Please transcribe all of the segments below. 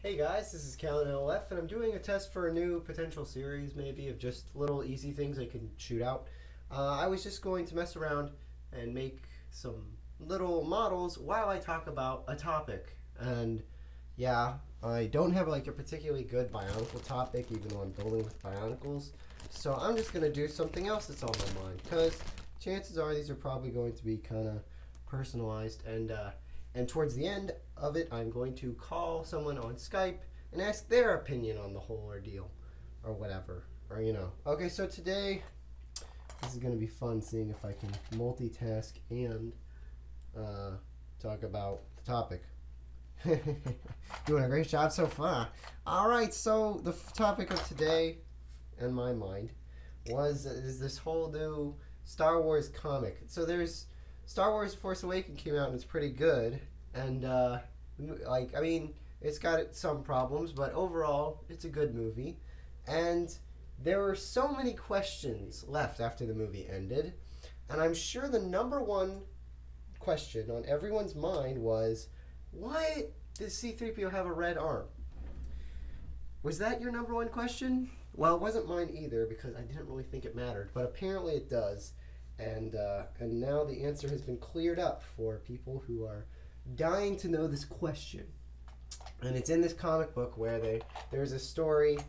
Hey guys, this is Callan LF, and I'm doing a test for a new potential series, maybe, of just little easy things I can shoot out. I was just going to mess around and make some little models while I talk about a topic. And yeah, I don't have like a particularly good bionicle topic, even though I'm building with bionicles. So I'm just going to do something else that's on my mind, because chances are these are probably going to be kind of personalized, and towards the end of it, I'm going to call someone on Skype and ask their opinion on the whole ordeal, or whatever, or Okay, so today, this is going to be fun, seeing if I can multitask and talk about the topic. Doing a great job so far. Alright, so the topic of today, in my mind, is this whole new Star Wars comic. So there's Star Wars Force Awakens came out and it's pretty good, and it's got some problems, but overall it's a good movie. And there were so many questions left after the movie ended, and I'm sure the number one question on everyone's mind was, why does C-3PO have a red arm? Was that your number one question? Well, it wasn't mine either, because I didn't really think it mattered, but apparently it does. And now the answer has been cleared up for people who are dying to know this question. And it's in this comic book where there's a story.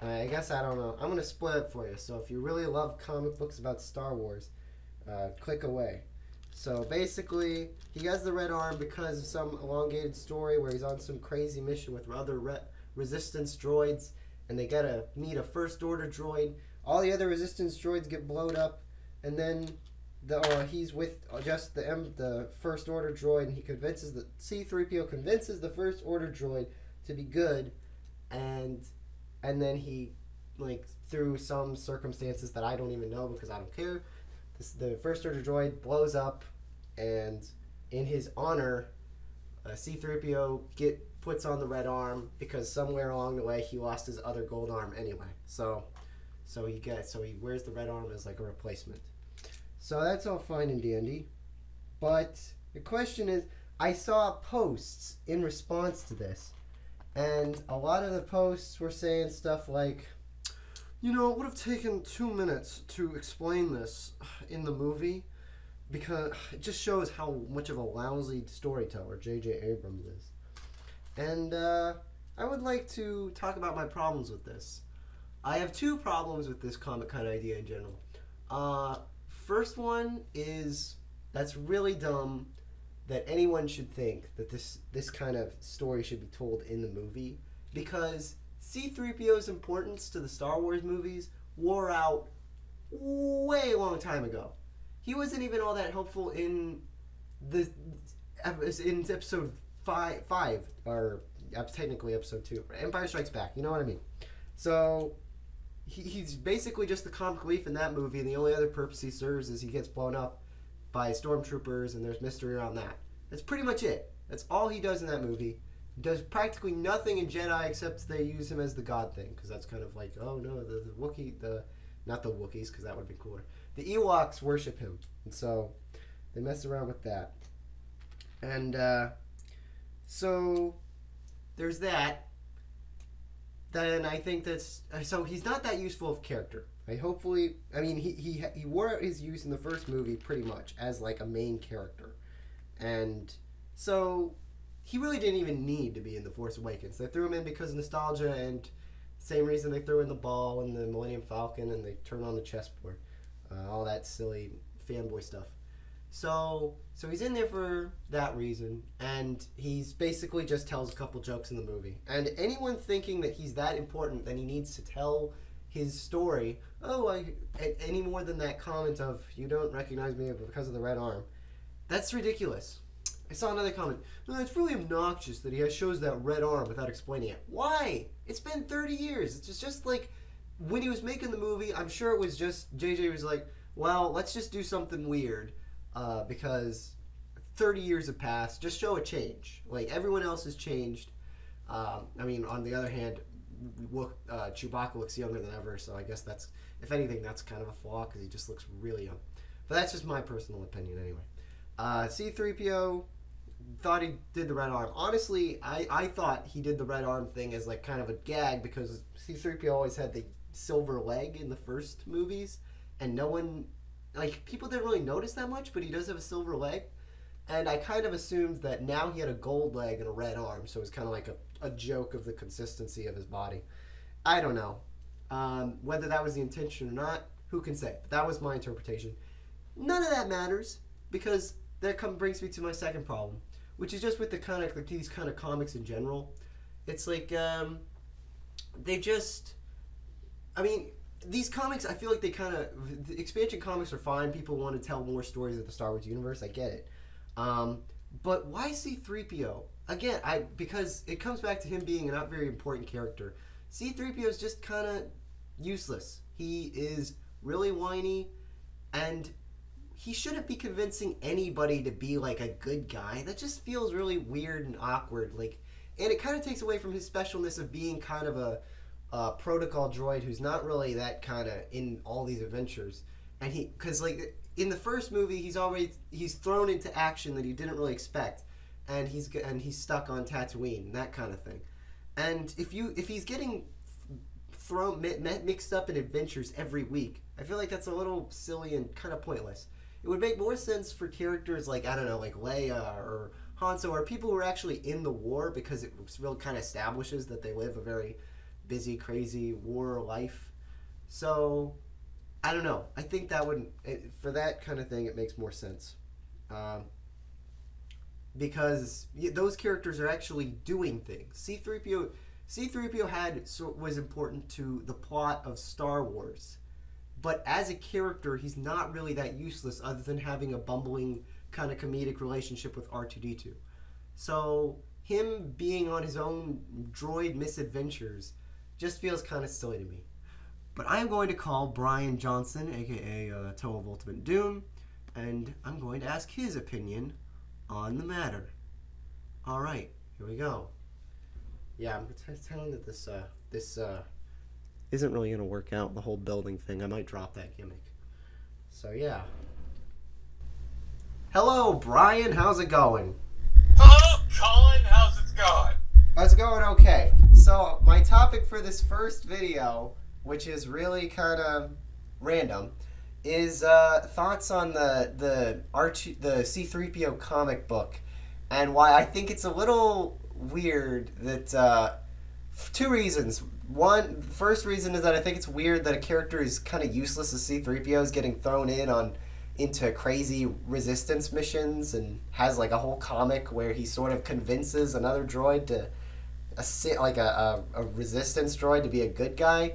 I guess, I don't know. I'm going to split it for you. So if you really love comic books about Star Wars, click away. So basically, he has the red arm because of some elongated story where he's on some crazy mission with other resistance droids, and they got to meet a First Order droid. All the other resistance droids get blown up. And then he's with just the First Order droid, and he convinces the C-3PO convinces the First Order droid to be good, and then he, like, through some circumstances that I don't even know because I don't care, the First Order droid blows up, and in his honor, C-3PO puts on the red arm because somewhere along the way he lost his other gold arm anyway. So he wears the red arm as like a replacement. So that's all fine and dandy. But the question is, I saw posts in response to this, and a lot of the posts were saying stuff like, it would have taken 2 minutes to explain this in the movie, because it just shows how much of a lousy storyteller J.J. Abrams is. And I would like to talk about my problems with this. I have two problems with this comic kind of idea in general. First one is, that's really dumb that anyone should think that this kind of story should be told in the movie, because C-3PO's importance to the Star Wars movies wore out way long time ago. He wasn't even all that helpful in episode 5, or technically episode 2, Empire Strikes Back, you know what I mean? So he's basically just the comic relief in that movie, and the only other purpose he serves is he gets blown up by stormtroopers, and there's mystery around that. That's pretty much it. That's all he does in that movie. He does practically nothing in Jedi except they use him as the god thing, because that's kind of like, oh no, the Wookiee, not the Wookiees, because that would be cooler. The Ewoks worship him, and so they mess around with that. And so there's that. Then I think that's, so he's not that useful of character. He wore his use in the first movie pretty much as like a main character, and so he really didn't even need to be in The Force Awakens. They threw him in because of nostalgia, and same reason they threw in the ball and the Millennium Falcon, and they turn on the chessboard, all that silly fanboy stuff. So he's in there for that reason, and he's basically just tells a couple jokes in the movie. And anyone thinking that he's that important, that he needs to tell his story, any more than that comment of, you don't recognize me because of the red arm, that's ridiculous. I saw another comment, no, it's really obnoxious that he shows that red arm without explaining it. Why? It's been 30 years. It's just like, when he was making the movie, I'm sure it was just, JJ was like, well, let's just do something weird. Because 30 years have passed, just show a change. Like, everyone else has changed. On the other hand, Chewbacca looks younger than ever, so I guess that's, if anything, that's kind of a flaw, because he just looks really young. But that's just my personal opinion anyway. C-3PO thought he did the red arm. Honestly, I thought he did the red arm thing as like kind of a gag because C-3PO always had the silver leg in the first movies, and no one, like, people didn't really notice that much, but he does have a silver leg. And I kind of assumed that now he had a gold leg and a red arm, so it's kind of like a joke of the consistency of his body. I don't know. Whether that was the intention or not, who can say? But that was my interpretation. None of that matters, because that brings me to my second problem, which is just with the kind of like these kind of comics in general. It's like they just, I mean, these comics, I feel like they kind of, the expansion comics are fine. People want to tell more stories of the Star Wars universe. I get it. But why C-3PO? Again, because it comes back to him being a not very important character. C-3PO is just kind of useless. He is really whiny, and he shouldn't be convincing anybody to be like a good guy. That just feels really weird and awkward. Like, and it kind of takes away from his specialness of being kind of a protocol droid who's not really that kind of in all these adventures. And because like in the first movie, he's thrown into action that he didn't really expect, and he's stuck on Tatooine and that kind of thing. And if he's getting mixed up in adventures every week, I feel like that's a little silly and kind of pointless. It would make more sense for characters like, I don't know, like Leia or Hanzo, or people who are actually in the war, because it really kind of establishes that they live a very busy, crazy war life. So, I don't know. I think that would, for that kind of thing, it makes more sense. Because those characters are actually doing things. C-3PO was important to the plot of Star Wars. But as a character, he's not really that useless other than having a bumbling kind of comedic relationship with R2-D2. So him being on his own droid misadventures just feels kind of silly to me. But I am going to call Brian Johnson, aka Toe of Ultimate Doom, and I'm going to ask his opinion on the matter. Alright, here we go. Yeah, I'm telling that this isn't really going to work out, the whole building thing. I might drop that gimmick. So, yeah. Hello, Brian. How's it going? Hello, Callan. How's it going? It's going okay. So, my topic for this first video, which is really kind of random, is thoughts on the C-3PO comic book, and why I think it's a little weird that, two reasons. One, the first reason is that I think it's weird that a character is kind of useless as C-3PO is getting thrown into crazy resistance missions and has like a whole comic where he sort of convinces another droid to a resistance droid to be a good guy.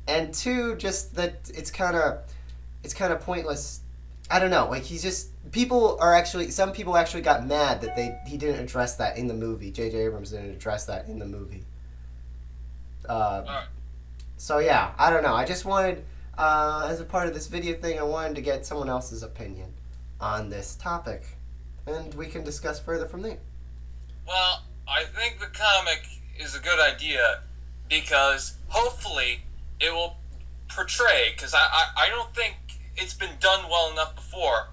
And two, just that it's kind of pointless. I don't know, like some people actually got mad that he didn't address that in the movie. J.J. Abrams didn't address that in the movie. So yeah, I don't know. I just wanted, as a part of this video thing, I wanted to get someone else's opinion on this topic, and we can discuss further from there. Well, I think the comic is a good idea because hopefully it will portray, because I don't think it's been done well enough before,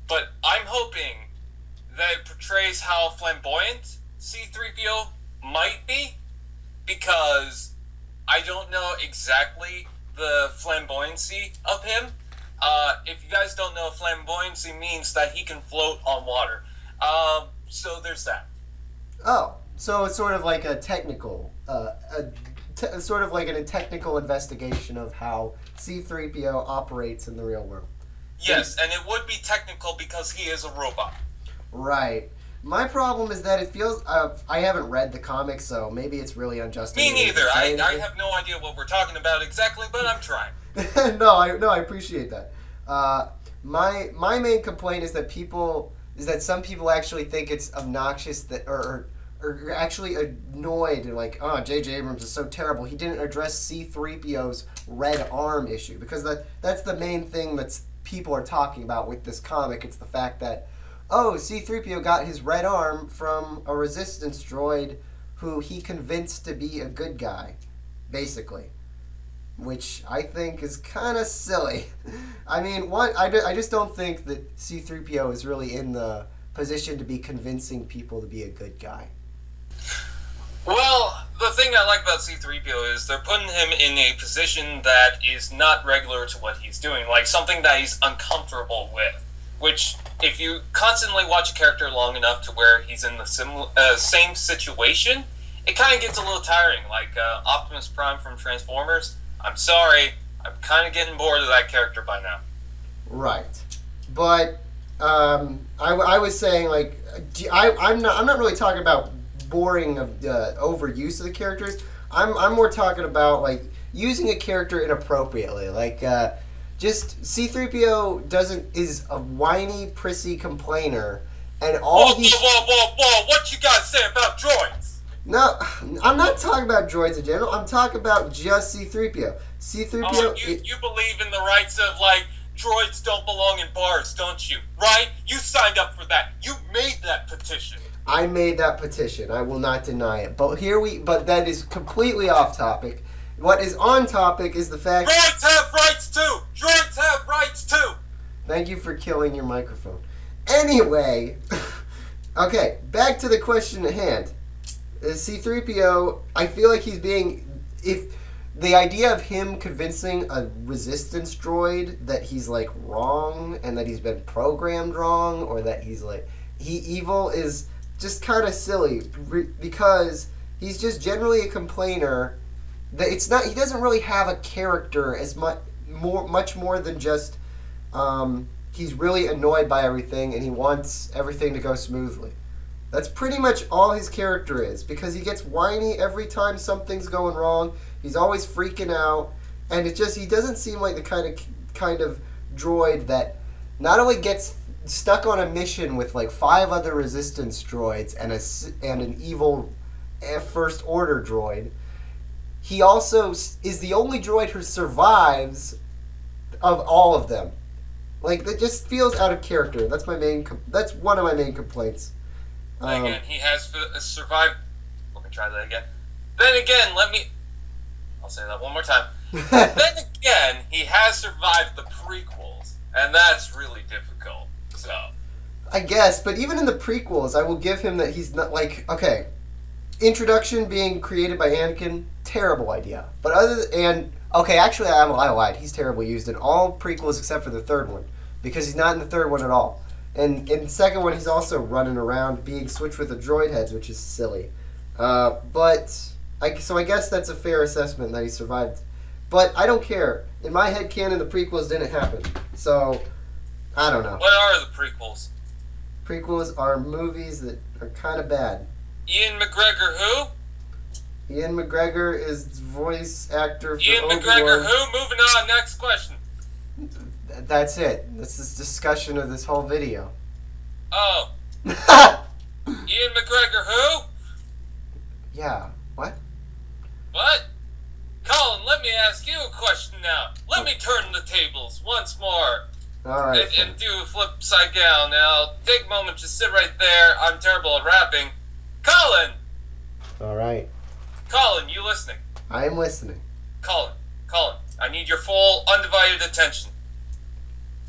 but I'm hoping that it portrays how flamboyant C-3PO might be, because I don't know exactly the flamboyancy of him. If you guys don't know, flamboyancy means that he can float on water. So there's that. Oh, so it's sort of like a technical, sort of like a technical investigation of how C-3PO operates in the real world. Yes, and it would be technical because he is a robot. Right. My problem is that it feels, I haven't read the comic, so maybe it's really unjust. Me neither. I have no idea what we're talking about exactly, but I'm trying. No, I appreciate that. My main complaint is that some people actually think it's obnoxious that, or actually annoyed and like, oh, J.J. Abrams is so terrible. He didn't address C-3PO's red arm issue, because that's the main thing that people are talking about with this comic. It's the fact that, oh, C-3PO got his red arm from a resistance droid who he convinced to be a good guy, basically. Which I think is kind of silly. I mean, I just don't think that C-3PO is really in the position to be convincing people to be a good guy. Well, the thing I like about C-3PO is they're putting him in a position that is not regular to what he's doing, like something that he's uncomfortable with. Which, if you constantly watch a character long enough to where he's in the same situation, it kind of gets a little tiring. Like Optimus Prime from Transformers. I'm sorry, I'm kind of getting bored of that character by now. Right, but I was saying, like, I'm not really talking about boring of overuse of the characters. I'm more talking about like using a character inappropriately. Like just C-3PO is a whiny, prissy complainer, and all whoa! What you guys say about droids? No, I'm not talking about droids in general. I'm talking about just C-3PO. C-3PO. Oh, you believe in the rights of like droids don't belong in bars, don't you? Right? You signed up for that. You made that petition. I made that petition. I will not deny it. But but that is completely off topic. What is on topic is the fact droids have rights too. Droids have rights too. Thank you for killing your microphone. Anyway, okay, back to the question at hand. C-3PO, I feel like he's being the idea of him convincing a resistance droid that he's like wrong and that he's been programmed wrong or that he's like evil is just kind of silly because he's just generally a complainer. That he doesn't really have a character as much more than just he's really annoyed by everything and he wants everything to go smoothly. That's pretty much all his character is, because he gets whiny every time something's going wrong. He's always freaking out, and he doesn't seem like the kind of droid that not only gets stuck on a mission with like 5 other resistance droids and an evil First Order droid. He also is the only droid who survives of all of them. Like, that just feels out of character. That's one of my main complaints. Again, he has survived. Let me try that again. Then again, I'll say that one more time. Then again, he has survived the prequels, and that's really difficult. So, I guess, but even in the prequels, I will give him that he's not like, okay, introduction being created by Anakin, terrible idea. But actually, I lied. He's terribly used in all prequels except for the third one, because he's not in the third one at all. And in the second one, he's also running around being switched with the droid heads, which is silly. So I guess that's a fair assessment that he survived. But I don't care. In my head canon, the prequels didn't happen. So, I don't know. What are the prequels? Prequels are movies that are kind of bad. Ian McGregor who? Ian McGregor is voice actor for Ian Obi-Wan. McGregor who? Moving on, next question. That's it. That's this discussion of this whole video. Oh. Ian McGregor who? Yeah. What? What? Colin, let me ask you a question now. Let me turn the tables once more. Alright. And do a flip side down. Now, take a moment, just sit right there. I'm terrible at rapping. Colin! Alright. Colin, you listening? I am listening. Colin, I need your full, undivided attention.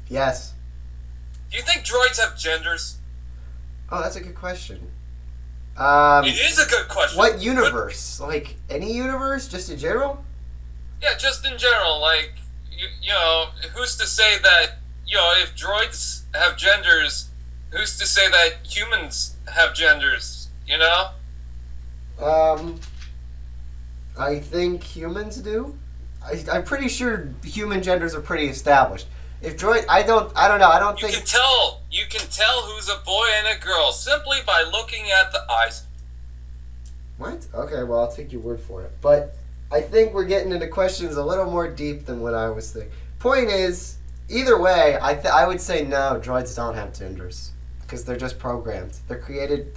Yes. Do you think droids have genders? Oh, that's a good question. It is a good question. What universe? Like, any universe? Just in general? Yeah, just in general. Like, you know, who's to say that, you know, if droids have genders, who's to say that humans have genders, you know? I think humans do. I'm pretty sure human genders are pretty established. If droid, I don't know. I don't think you can tell who's a boy and a girl simply by looking at the eyes. What? Okay, well, I'll take your word for it. But I think we're getting into questions a little more deep than what I was thinking. Point is, either way, I would say no. Droids don't have genders because they're just programmed. They're created.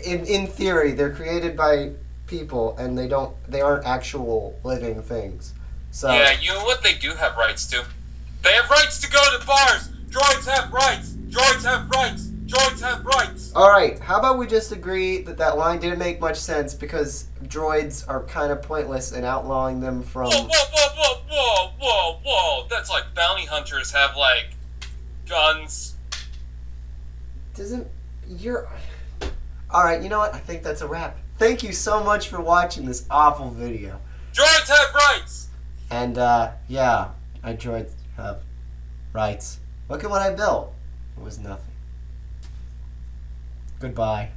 In theory, they're created by people, and they aren't actual living things. So yeah, you know what? They do have rights to. They have rights to go to bars. Droids have rights. Droids have rights. Droids have rights. All right. How about we just agree that line didn't make much sense because droids are kind of pointless and outlawing them from. Whoa! That's like bounty hunters have like guns. doesn't... You're... Alright, you know what? I think that's a wrap. Thank you so much for watching this awful video. Droids have rights! And, yeah, droids have rights. Look at what I built. It was nothing. Goodbye.